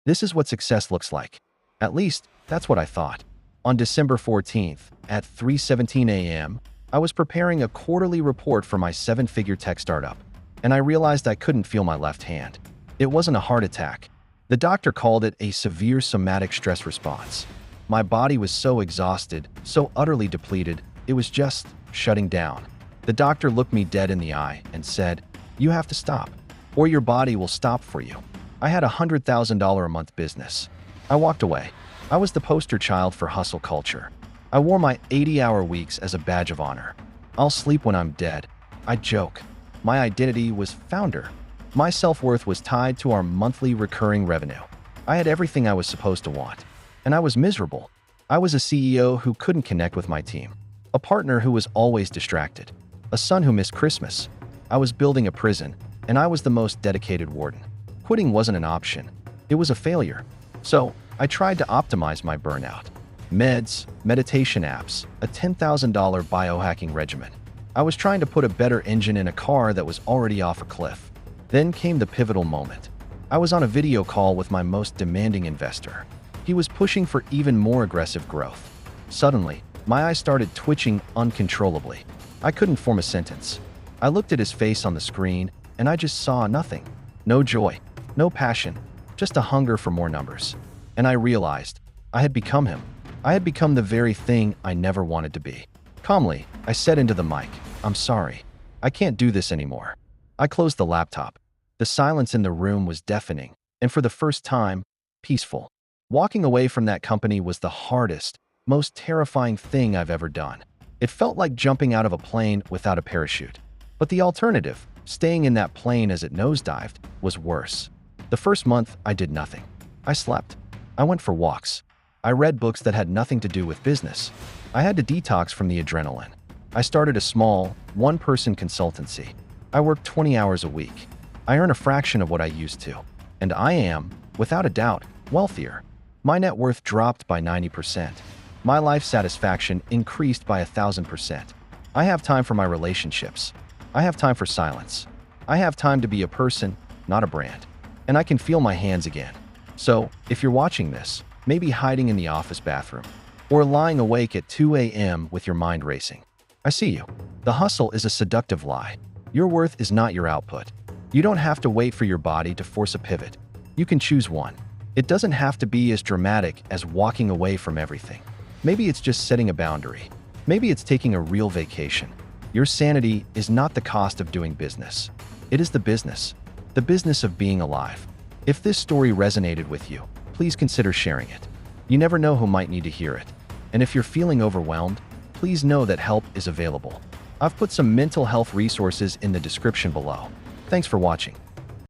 This is what success looks like. At least, that's what I thought. On December 14th, at 3:17 a.m., I was preparing a quarterly report for my seven-figure tech startup, and I realized I couldn't feel my left hand. It wasn't a heart attack. The doctor called it a severe somatic stress response. My body was so exhausted, so utterly depleted, it was just shutting down. The doctor looked me dead in the eye and said, "You have to stop, or your body will stop for you." I had a $100,000 a month business. I walked away. I was the poster child for hustle culture. I wore my 80-hour weeks as a badge of honor. I'll sleep when I'm dead. I joke. My identity was founder. My self-worth was tied to our monthly recurring revenue. I had everything I was supposed to want, and I was miserable. I was a CEO who couldn't connect with my team, a partner who was always distracted, a son who missed Christmas. I was building a prison, and I was the most dedicated warden. Quitting wasn't an option. It was a failure. So, I tried to optimize my burnout. Meds, meditation apps, a $10,000 biohacking regimen. I was trying to put a better engine in a car that was already off a cliff. Then came the pivotal moment. I was on a video call with my most demanding investor. He was pushing for even more aggressive growth. Suddenly, my eyes started twitching uncontrollably. I couldn't form a sentence. I looked at his face on the screen, and I just saw nothing. No joy, no passion, just a hunger for more numbers. And I realized I had become him. I had become the very thing I never wanted to be. Calmly, I said into the mic, "I'm sorry. I can't do this anymore." I closed the laptop. The silence in the room was deafening, and for the first time, peaceful. Walking away from that company was the hardest, most terrifying thing I've ever done. It felt like jumping out of a plane without a parachute. But the alternative, staying in that plane as it nosedived, was worse. The first month, I did nothing. I slept. I went for walks. I read books that had nothing to do with business. I had to detox from the adrenaline. I started a small, one-person consultancy. I worked 20 hours a week. I earn a fraction of what I used to. And I am, without a doubt, wealthier. My net worth dropped by 90%. My life satisfaction increased by 1,000%. I have time for my relationships. I have time for silence. I have time to be a person, not a brand. And I can feel my hands again. So, if you're watching this, maybe hiding in the office bathroom, or lying awake at 2 a.m. with your mind racing, I see you. The hustle is a seductive lie. Your worth is not your output. You don't have to wait for your body to force a pivot. You can choose one. It doesn't have to be as dramatic as walking away from everything. Maybe it's just setting a boundary. Maybe it's taking a real vacation. Your sanity is not the cost of doing business. It is the business of being alive. If this story resonated with you, please consider sharing it. You never know who might need to hear it. And if you're feeling overwhelmed, please know that help is available. I've put some mental health resources in the description below. Thanks for watching.